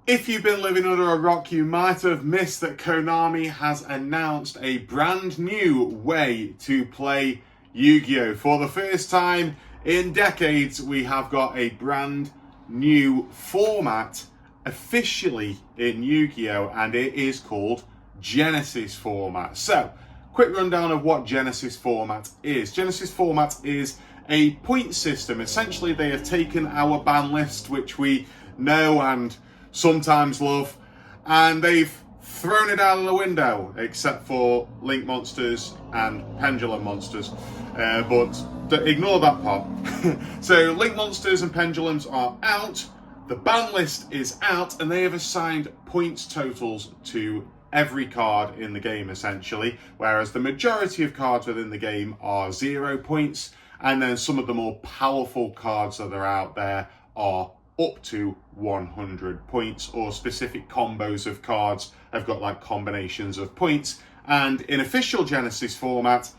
If you've been living under a rock, you might have missed that Konami has announced a brand new way to play Yu-Gi-Oh! For the first time in decades, we have got a brand new format officially in Yu-Gi-Oh! And it is called Genesys format. So, quick rundown of what Genesys format is. Genesys format is a point system. Essentially, they have taken our ban list, which we know and sometimes love, and they've thrown it out of the window, except for link monsters and pendulum monsters, but ignore that part. So link monsters and pendulums are out, the ban list is out, and they have assigned points totals to every card in the game essentially, whereas the majority of cards within the game are 0 points, and then some of the more powerful cards that are out there are up to 100 points, or specific combos of cards have got like combinations of points. And in official Genesys format,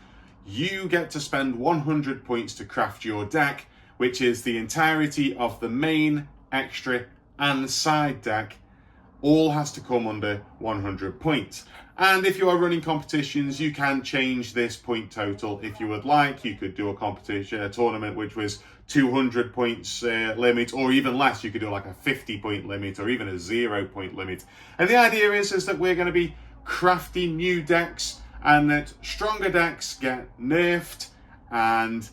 you get to spend 100 points to craft your deck, which is the entirety of the main, extra and side deck. All has to come under 100 points. And if you are running competitions, you can change this point total if you would like. You could do a competition, a tournament which was 200 points limit, or even less. You could do like a 50 point limit, or even a 0 point limit. And the idea is that we're going to be crafting new decks, and that stronger decks get nerfed, and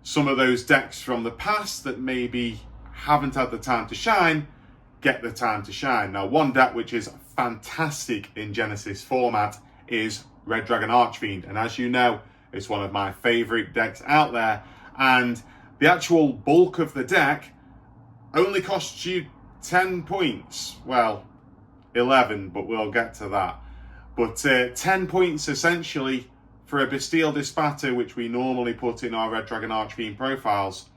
some of those decks from the past that maybe haven't had the time to shine get the time to shine. Now, one deck which is fantastic in Genesys format is Red Dragon Archfiend, and as you know, it's one of my favorite decks out there, and the actual bulk of the deck only costs you 10 points. Well, 11, but we'll get to that. But 10 points essentially for a Bastille Dispatter, which we normally put in our Red Dragon Archfiend profiles.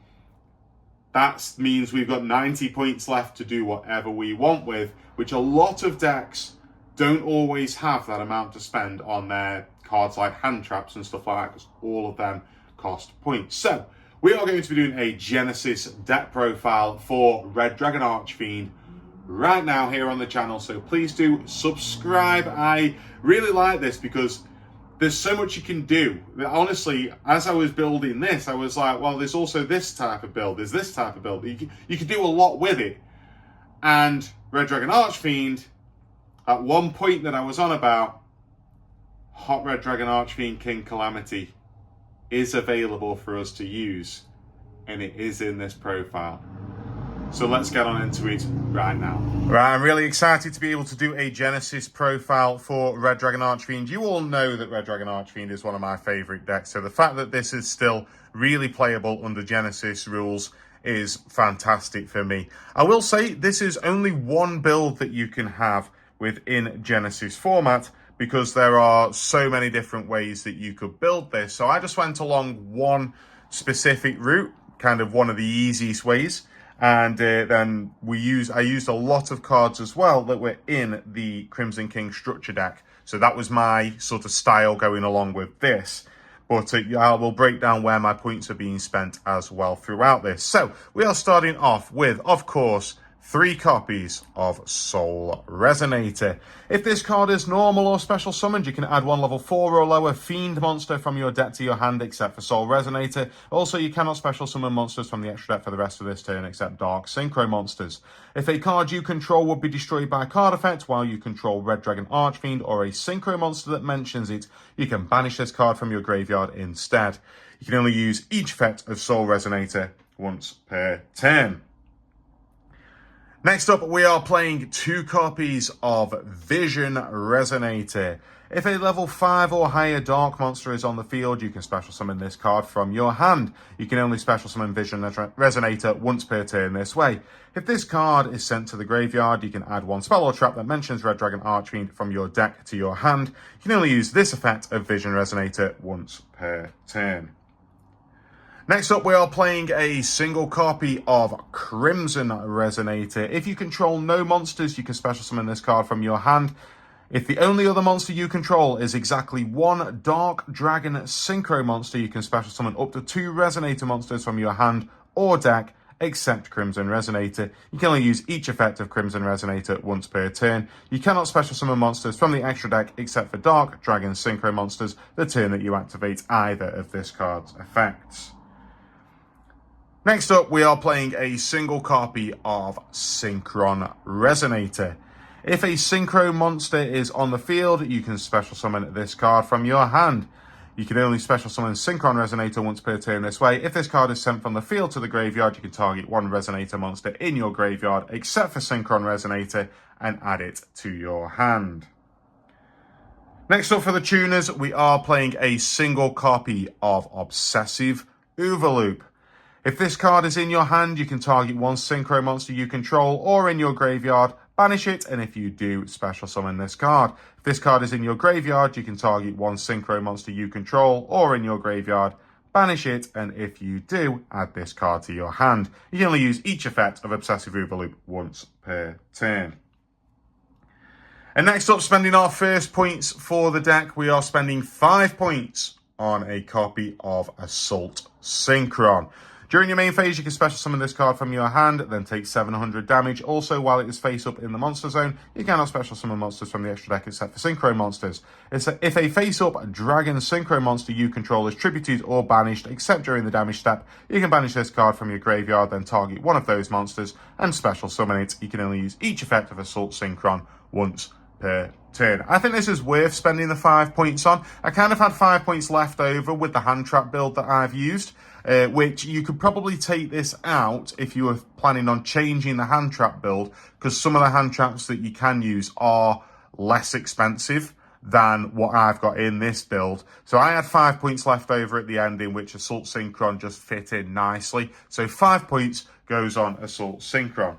That means we've got 90 points left to do whatever we want with, which a lot of decks don't always have that amount to spend on their cards like hand traps and stuff like that, because all of them cost points. So we are going to be doing a Genesys deck profile for Red Dragon Archfiend right now here on the channel, so please do subscribe. I really like this because there's so much you can do. Honestly, as I was building this, I was like, well, there's also this type of build, there's this type of build. You can do a lot with it. And Red Dragon Archfiend, at one point that I was on about, Hot Red Dragon Archfiend King Calamity is available for us to use, and it is in this profile. So let's get on into it right now. Right, I'm really excited to be able to do a Genesys profile for Red Dragon Archfiend. You all know that Red Dragon Archfiend is one of my favorite decks, so the fact that this is still really playable under Genesys rules is fantastic for me. I will say this is only one build that you can have within Genesys format, because there are so many different ways that you could build this. So I just went along one specific route, kind of one of the easiest ways. And then I used a lot of cards as well that were in the Crimson King structure deck. So that was my sort of style going along with this. But I will break down where my points are being spent as well throughout this. So we are starting off with, of course, 3 copies of Soul Resonator. If this card is normal or special summoned, you can add 1 level 4 or lower Fiend monster from your deck to your hand, except for Soul Resonator. Also, you cannot special summon monsters from the extra deck for the rest of this turn, except Dark Synchro monsters. If a card you control would be destroyed by a card effect while you control Red Dragon Archfiend or a Synchro monster that mentions it, you can banish this card from your graveyard instead. You can only use each effect of Soul Resonator once per turn. Next up, we are playing 2 copies of Vision Resonator. If a level 5 or higher Dark monster is on the field, you can special summon this card from your hand. You can only special summon Vision Resonator once per turn this way. If this card is sent to the graveyard, you can add 1 spell or trap that mentions Red Dragon Archfiend from your deck to your hand. You can only use this effect of Vision Resonator once per turn. Next up, we are playing a single copy of Crimson Resonator. If you control no monsters, you can special summon this card from your hand. If the only other monster you control is exactly 1 Dark Dragon Synchro monster, you can special summon up to 2 Resonator monsters from your hand or deck, except Crimson Resonator. You can only use each effect of Crimson Resonator once per turn. You cannot special summon monsters from the extra deck except for Dark Dragon Synchro monsters the turn that you activate either of this card's effects. Next up, we are playing a single copy of Synchron Resonator. If a Synchro monster is on the field, you can special summon this card from your hand. You can only special summon Synchron Resonator once per turn this way. If this card is sent from the field to the graveyard, you can target one Resonator monster in your graveyard, except for Synchron Resonator, and add it to your hand. Next up for the tuners, we are playing a single copy of Obsessive Overloop. If this card is in your hand, you can target one Synchro monster you control or in your graveyard, banish it, and if you do, special summon this card. If this card is in your graveyard, you can target one Synchro monster you control or in your graveyard, banish it, and if you do, add this card to your hand. You can only use each effect of Obsessive Overloop once per turn. And next up, spending our first points for the deck, we are spending 5 points on a copy of Assault Synchron. During your main phase, you can special summon this card from your hand, then take 700 damage. Also, while it is face up in the monster zone, you cannot special summon monsters from the extra deck except for Synchro monsters. If a face up Dragon Synchro monster you control is tributed or banished, except during the damage step, you can banish this card from your graveyard, then target one of those monsters and special summon it. You can only use each effect of Assault Synchron once per turn. I think this is worth spending the 5 points on. I kind of had 5 points left over with the hand trap build that I've used, which you could probably take this out if you were planning on changing the hand trap build, because some of the hand traps that you can use are less expensive than what I've got in this build. So I had 5 points left over at the end, in which Assault Synchron just fit in nicely. So 5 points goes on Assault Synchron.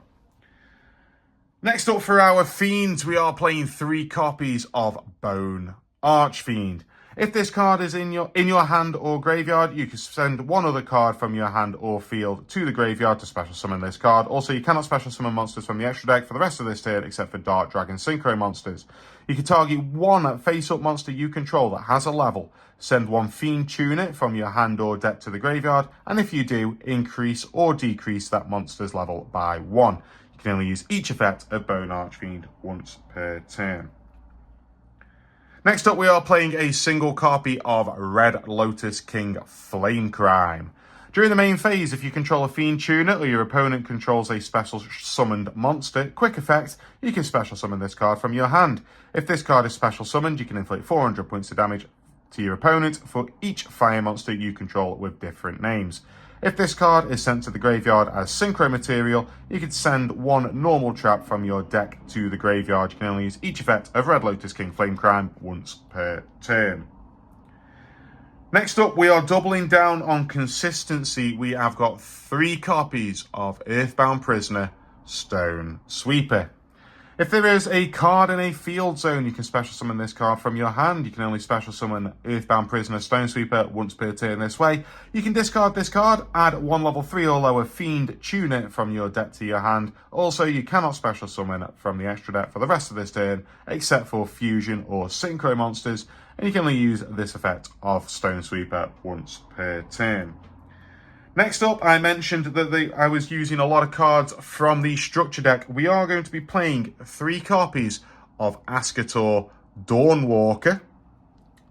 Next up for our Fiends, we are playing 3 copies of Bone Archfiend. If this card is in your hand or graveyard, you can send one other card from your hand or field to the graveyard to special summon this card. Also, you cannot special summon monsters from the extra deck for the rest of this turn, except for Dark Dragon Synchro monsters. You can target one face-up monster you control that has a level. Send one Fiend Tuner from your hand or deck to the graveyard, and if you do, increase or decrease that monster's level by 1. You can only use each effect of Bone Archfiend once per turn. Next up, we are playing a single copy of Red Lotus King Flame Crime. During the main phase, if you control a Fiend Tuner or your opponent controls a special summoned monster, quick effect, you can special summon this card from your hand. If this card is special summoned, you can inflict 400 points of damage to your opponent for each fire monster you control with different names. If this card is sent to the graveyard as synchro material, you can send one normal trap from your deck to the graveyard. You can only use each effect of Red Lotus King Flame Crime once per turn. Next up, we are doubling down on consistency. We have got 3 copies of Earthbound Prisoner Stone Sweeper. If there is a card in a field zone, you can special summon this card from your hand. You can only special summon Earthbound Prisoner Stone Sweeper once per turn this way. You can discard this card, add one level 3 or lower Fiend Tuner from your deck to your hand. Also, you cannot special summon from the extra deck for the rest of this turn, except for Fusion or Synchro monsters, and you can only use this effect of Stone Sweeper once per turn. Next up, I mentioned that I was using a lot of cards from the structure deck. We are going to be playing 3 copies of Ascator Dawnwalker,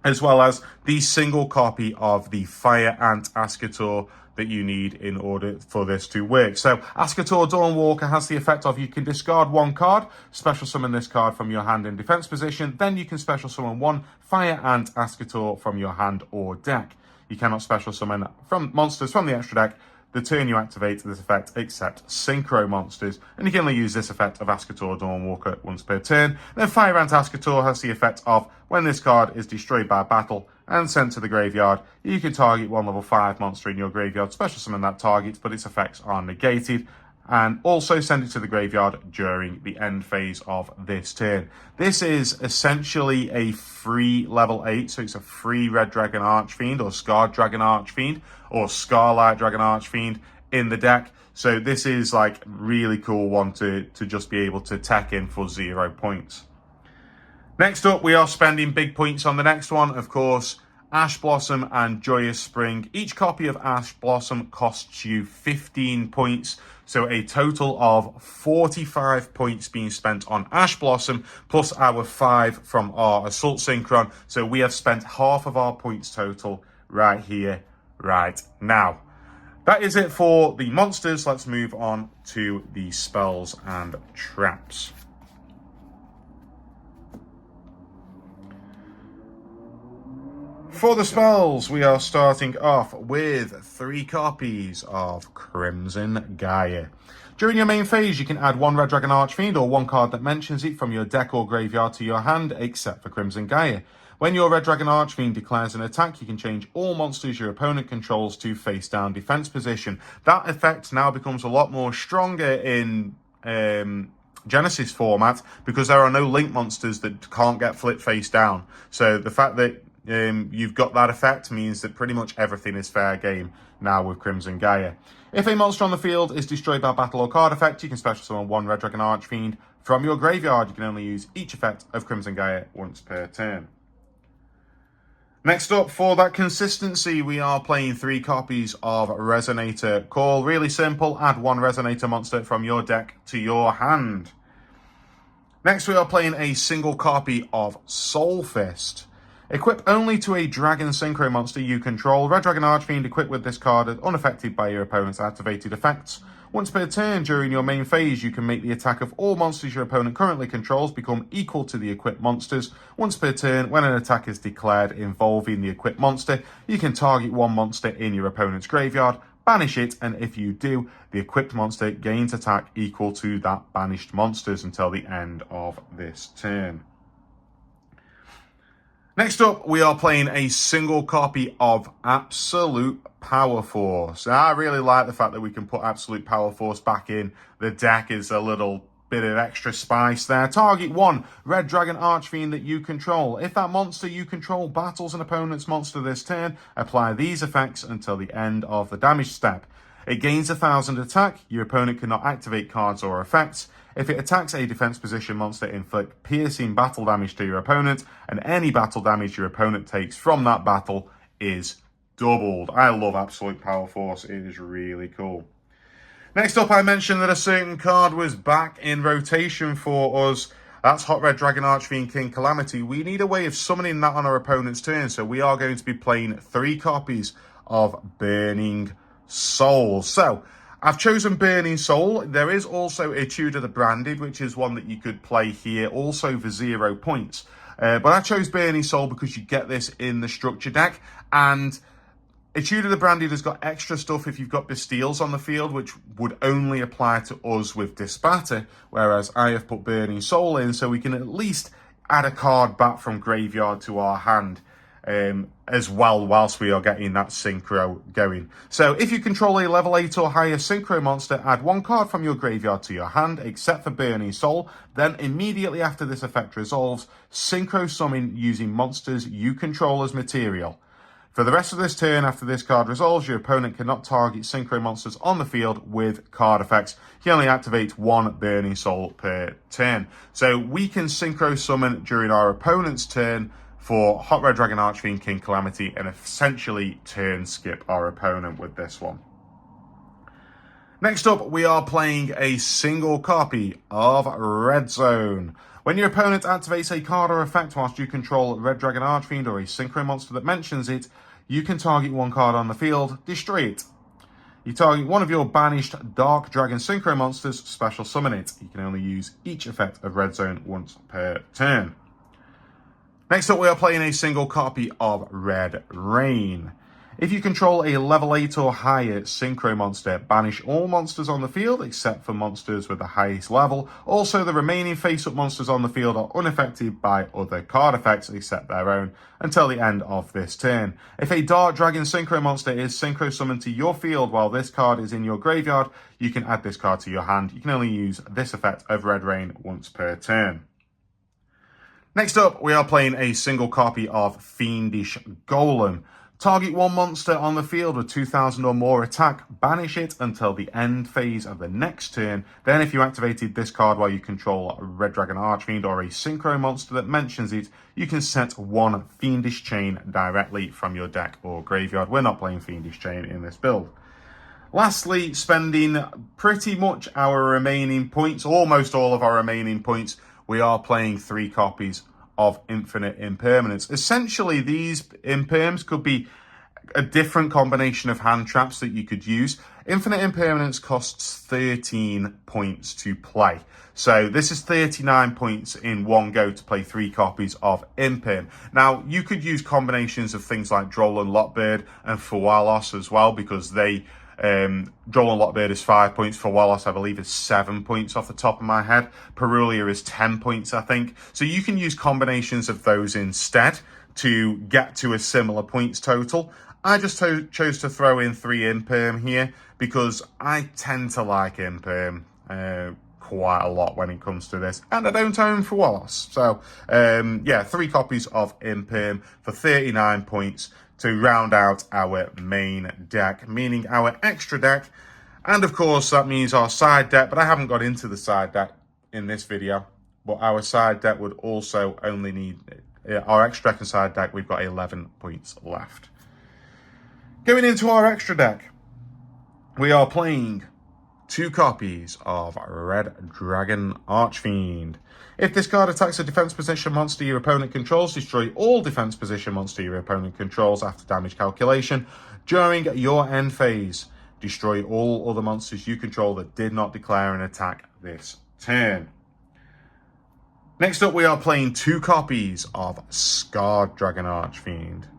as well as the single copy of the Fire Ant Ascator that you need in order for this to work. So Ascator Dawnwalker has the effect of you can discard one card, special summon this card from your hand in defense position, then you can special summon one Fire Ant Ascator from your hand or deck. You cannot special summon from monsters from the extra deck the turn you activate this effect, except Synchro monsters, and you can only use this effect of Ascator Dawnwalker once per turn. Then Fire Ant Ascator has the effect of when this card is destroyed by battle and sent to the graveyard, you can target one level 5 monster in your graveyard, special summon that target, but its effects are negated, and also send it to the graveyard during the end phase of this turn. This is essentially a free level 8, so it's a free Red Dragon Archfiend or Scarred Dragon Archfiend or Scarlight Dragon Archfiend in the deck. So this is like really cool one to just be able to tech in for 0 points. Next up, we are spending big points on the next one. Of course, Ash Blossom and Joyous Spring. Each copy of Ash Blossom costs you 15 points. So a total of 45 points being spent on Ash Blossom, plus our 5 from our Assault Synchron. So we have spent half of our points total right here, right now. That is it for the monsters. Let's move on to the spells and traps. For the spells, we are starting off with 3 copies of Crimson Gaia. During your main phase, you can add 1 Red Dragon Archfiend or 1 card that mentions it from your deck or graveyard to your hand, except for Crimson Gaia. When your Red Dragon Archfiend declares an attack, you can change all monsters your opponent controls to face-down defense position. That effect now becomes a lot more stronger in Genesys format because there are no link monsters that can't get flipped face down. So the fact that you've got that effect means that pretty much everything is fair game now with Crimson Gaia. If a monster on the field is destroyed by battle or card effect, you can special summon 1 Red Dragon Archfiend from your graveyard. You can only use each effect of Crimson Gaia once per turn. Next up, for that consistency, we are playing 3 copies of Resonator Call. Really simple, add 1 Resonator monster from your deck to your hand. Next, we are playing a single copy of Soul Fist. Equip only to a Dragon Synchro monster you control. Red Dragon Archfiend equipped with this card is unaffected by your opponent's activated effects. Once per turn during your main phase, you can make the attack of all monsters your opponent currently controls become equal to the equipped monsters. Once per turn, when an attack is declared involving the equipped monster, you can target 1 monster in your opponent's graveyard, banish it, and if you do, the equipped monster gains attack equal to that banished monsters until the end of this turn. Next up, we are playing a single copy of Absolute Power Force. I really like the fact that we can put Absolute Power Force back in. The deck is a little bit of extra spice there. Target 1 Red Dragon Archfiend that you control. If that monster you control battles an opponent's monster this turn, apply these effects until the end of the damage step. It gains 1,000 attack. Your opponent cannot activate cards or effects. If it attacks a defense position monster, inflict piercing battle damage to your opponent, and any battle damage your opponent takes from that battle is doubled. I love Absolute Power Force. It is really cool. Next up, I mentioned that a certain card was back in rotation for us. That's Hot Red Dragon Archfiend King Calamity. We need a way of summoning that on our opponent's turn, so we are going to be playing 3 copies of Burning Soul. So, I've chosen Burning Soul. There is also a Tudor the Branded, which is one that you could play here, also for 0 points. But I chose Burning Soul because you get this in the structure deck, and Tudor the Branded has got extra stuff if you've got Bastiles on the field, which would only apply to us with Disbatter, whereas I have put Burning Soul in, so we can at least add a card back from graveyard to our hand as well, whilst we are getting that synchro going. So if you control a level 8 or higher synchro monster, add 1 card from your graveyard to your hand, except for Burning Soul. Then immediately after this effect resolves, synchro summon using monsters you control as material. For the rest of this turn, after this card resolves, your opponent cannot target synchro monsters on the field with card effects. He only activates 1 Burning Soul per turn. So we can synchro summon during our opponent's turn for Hot Red Dragon Archfiend King Calamity and essentially turn skip our opponent with this one. Next up, we are playing a single copy of Red Zone. When your opponent activates a card or effect whilst you control Red Dragon Archfiend or a synchro monster that mentions it, you can target 1 card on the field, destroy it. You target 1 of your banished Dark Dragon synchro monsters, special summon it. You can only use each effect of Red Zone once per turn. Next up, we are playing a single copy of Red Rain. If you control a level 8 or higher synchro monster, banish all monsters on the field except for monsters with the highest level. Also, the remaining face-up monsters on the field are unaffected by other card effects except their own until the end of this turn. If a Dark Dragon synchro monster is synchro summoned to your field while this card is in your graveyard, you can add this card to your hand. You can only use this effect of Red Rain once per turn. Next up, we are playing a single copy of Fiendish Golem. Target one monster on the field with 2,000 or more attack, banish it until the end phase of the next turn. Then if you activated this card while you control a Red Dragon Archfiend or a synchro monster that mentions it, you can set one Fiendish Chain directly from your deck or graveyard. We're not playing Fiendish Chain in this build. Lastly, spending pretty much our remaining points, almost all of our remaining points, we are playing 3 copies of Infinite Impermanence. Essentially, these imperms could be a different combination of hand traps that you could use. Infinite Impermanence costs 13 points to play. So this is 39 points in one go to play 3 copies of Imperm. Now, you could use combinations of things like Droll and Lockbird and Fualos as well, because they Droll and Lockbird is 5 points. For Wallace, I believe, is 7 points off the top of my head. Perulia is 10 points, I think. So you can use combinations of those instead to get to a similar points total. I just chose to throw in 3 Imperm here because I tend to like Imperm quite a lot when it comes to this. And I don't own for Wallace. So, yeah, 3 copies of Imperm for 39 points. To round out our main deck, meaning our extra deck. And of course, that means our side deck, but I haven't got into the side deck in this video. But our side deck would also only need, our extra deck and side deck, we've got 11 points left. Going into our extra deck, we are playing 2 copies of Red Dragon Archfiend. If this card attacks a defense position monster your opponent controls, destroy all defense position monster your opponent controls after damage calculation. During your end phase, destroy all other monsters you control that did not declare an attack this turn. Next up, we are playing 2 copies of Scarred Dragon Archfiend.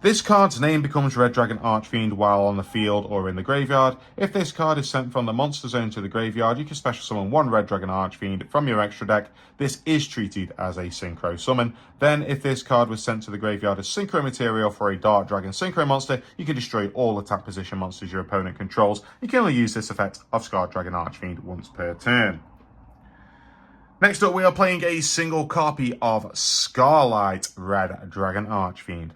This card's name becomes Red Dragon Archfiend while on the field or in the graveyard. If this card is sent from the monster zone to the graveyard, you can special summon 1 Red Dragon Archfiend from your extra deck. This is treated as a synchro summon. Then, if this card was sent to the graveyard as synchro material for a Dark Dragon synchro monster, you can destroy all attack position monsters your opponent controls. You can only use this effect of Scarred Dragon Archfiend once per turn. Next up, we are playing a single copy of Scarlight Red Dragon Archfiend.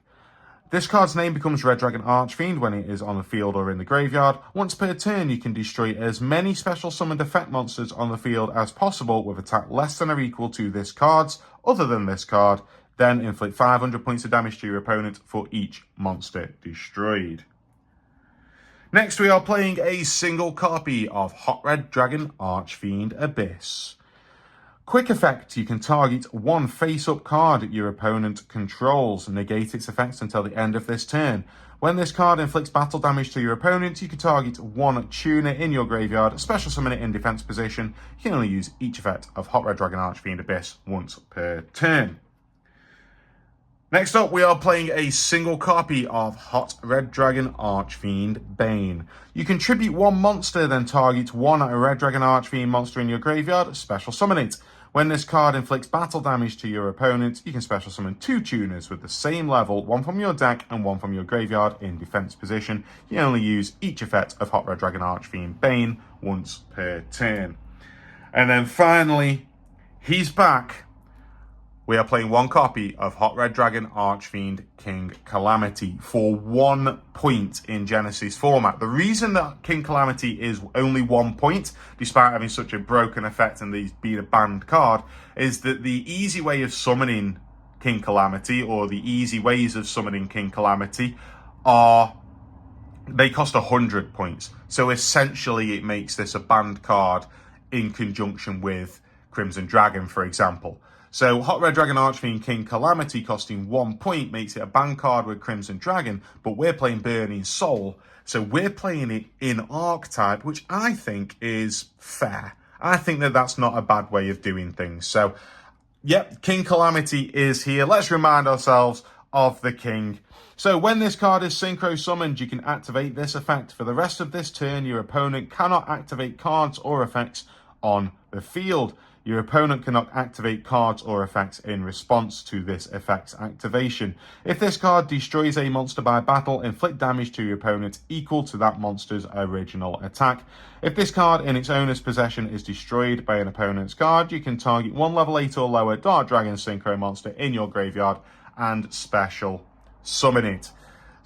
This card's name becomes Red Dragon Archfiend when it is on the field or in the graveyard. Once per turn, you can destroy as many special summoned effect monsters on the field as possible with attack less than or equal to this card's, other than this card. Then inflict 500 points of damage to your opponent for each monster destroyed. Next, we are playing a single copy of Hot Red Dragon Archfiend Abyss. Quick effect, you can target 1 face-up card your opponent controls. Negate its effects until the end of this turn. When this card inflicts battle damage to your opponent, you can target 1 tuner in your graveyard, special summon it in defense position. You can only use each effect of Hot Red Dragon Archfiend Abyss once per turn. Next up, we are playing a single copy of Hot Red Dragon Archfiend Bane. You can tribute 1 monster, then target 1 Red Dragon Archfiend monster in your graveyard, special summon it. When this card inflicts battle damage to your opponent, you can special summon 2 tuners with the same level, 1 from your deck and 1 from your graveyard in defense position. You only use each effect of Hot Red Dragon Archfiend Bane once per turn. And then finally, he's back. We are playing 1 copy of Hot Red Dragon Archfiend King Calamity for 1 point in Genesys format. The reason that King Calamity is only 1 point, despite having such a broken effect and these being a banned card, is that the easy way of summoning King Calamity, or the easy ways of summoning King Calamity, they cost 100 points. So essentially it makes this a banned card in conjunction with Crimson Dragon, for example. So Hot Red Dragon Archfiend King Calamity costing 1 point makes it a ban card with Crimson Dragon, but we're playing Burning Soul, so we're playing it in archetype, which I think is fair. I think that that's not a bad way of doing things. So, yep, King Calamity is here. Let's remind ourselves of the King. So when this card is synchro summoned, you can activate this effect. For the rest of this turn, your opponent cannot activate cards or effects on the field. Your opponent cannot activate cards or effects in response to this effect's activation. If this card destroys a monster by battle, inflict damage to your opponent equal to that monster's original attack. If this card in its owner's possession is destroyed by an opponent's card, you can target 1 level 8 or lower Dark Dragon Synchro monster in your graveyard and special summon it.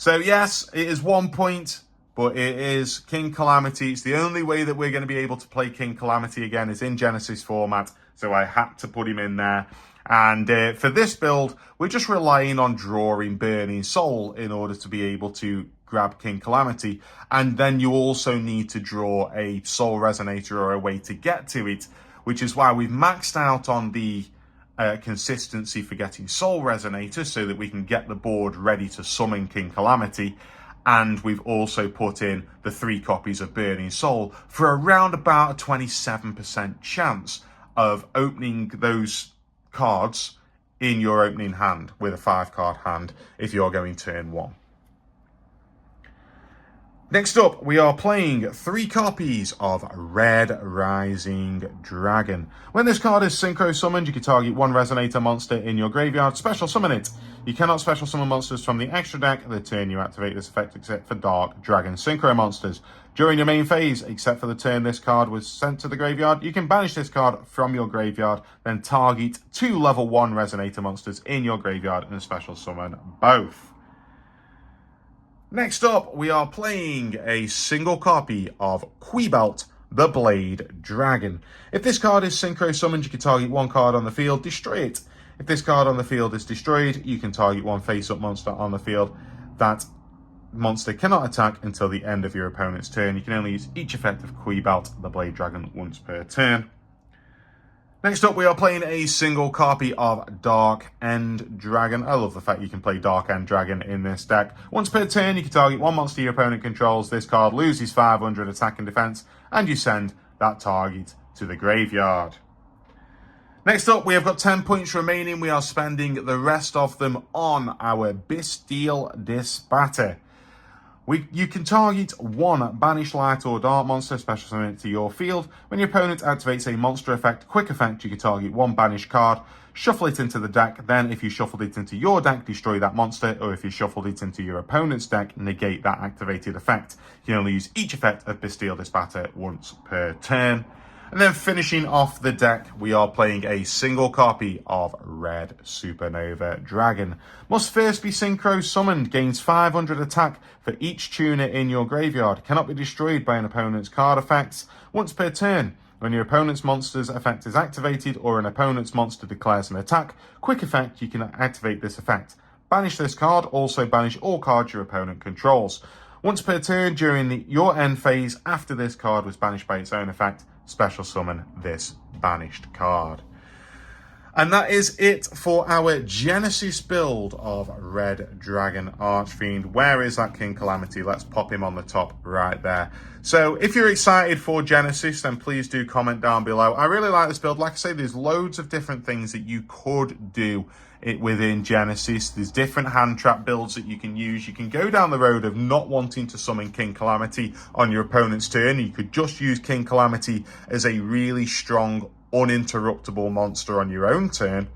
So yes, it is 1 point, but it is King Calamity. It's the only way that we're going to be able to play King Calamity again is in Genesis format, so I had to put him in there. And for this build, we're just relying on drawing Burning Soul in order to be able to grab King Calamity. And then you also need to draw a Soul Resonator or a way to get to it, which is why we've maxed out on the consistency for getting Soul Resonators so that we can get the board ready to summon King Calamity. And we've also put in the 3 copies of Burning Soul for around about a 27% chance of opening those cards in your opening hand with a 5-card hand if you're going turn 1. Next up, we are playing 3 copies of Red Rising Dragon. When this card is synchro summoned, you can target 1 Resonator monster in your graveyard, special summon it. You cannot special summon monsters from the extra deck the turn you activate this effect except for Dark Dragon synchro monsters. During your main phase, except for the turn this card was sent to the graveyard, you can banish this card from your graveyard, then target 2 level 1 Resonator monsters in your graveyard and special summon both. Next up, we are playing a single copy of Quibelt, the Blade Dragon. If this card is synchro summoned, you can target 1 card on the field, destroy it. If this card on the field is destroyed, you can target 1 face-up monster on the field. That monster cannot attack until the end of your opponent's turn. You can only use each effect of Quibelt, the Blade Dragon, once per turn. Next up, we are playing a single copy of Dark End Dragon. I love the fact you can play Dark End Dragon in this deck. Once per turn, you can target 1 monster your opponent controls. This card loses 500 attack and defense, and you send that target to the graveyard. Next up, we have got 10 points remaining. We are spending the rest of them on our Bestial Dispatter. You can target 1 Banish Light or Dark monster, special summon it to your field. When your opponent activates a monster effect, quick effect, you can target 1 Banish card, shuffle it into the deck, then if you shuffled it into your deck, destroy that monster, or if you shuffled it into your opponent's deck, negate that activated effect. You can only use each effect of Bestial Dispatter once per turn. And then finishing off the deck, we are playing a single copy of Red Supernova Dragon. Must first be synchro summoned, gains 500 attack for each tuner in your graveyard. Cannot be destroyed by an opponent's card effects. Once per turn, when your opponent's monster's effect is activated or an opponent's monster declares an attack, quick effect, you can activate this effect. Banish this card, also banish all cards your opponent controls. Once per turn during your end phase after this card was banished by its own effect, special summon this banished card. And that is it for our Genesis build of Red Dragon Archfiend. Where is that King Calamity? Let's pop him on the top right there. So if you're excited for Genesis, then please do comment down below. I really like this build. Like I say, there's loads of different things that you could do within Genesis. There's different hand trap builds that you can use. You can go down the road of not wanting to summon King Calamity on your opponent's turn. You could just use King Calamity as a really strong, uninterruptible monster on your own turn.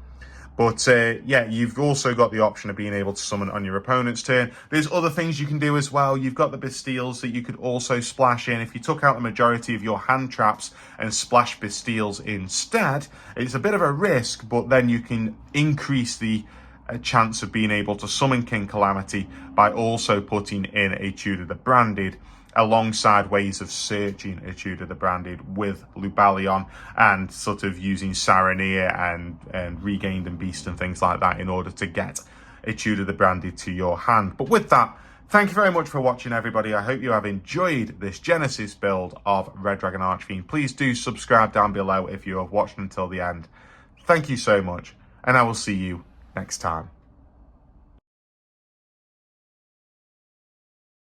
But yeah, you've also got the option of being able to summon on your opponent's turn. There's other things you can do as well. You've got the Bastiles that you could also splash in. If you took out the majority of your hand traps and splash Bastiles instead, it's a bit of a risk, but then you can increase the chance of being able to summon King Calamity by also putting in a Tudor the Branded, alongside ways of searching a Tudor the Branded with Lubalion and sort of using Saronir and Regained and Beast and things like that in order to get a Tudor the Branded to your hand. But with that, thank you very much for watching, everybody. I hope you have enjoyed this Genesis build of Red Dragon Archfiend. Please do subscribe down below if you have watched until the end. Thank you so much, and I will see you next time.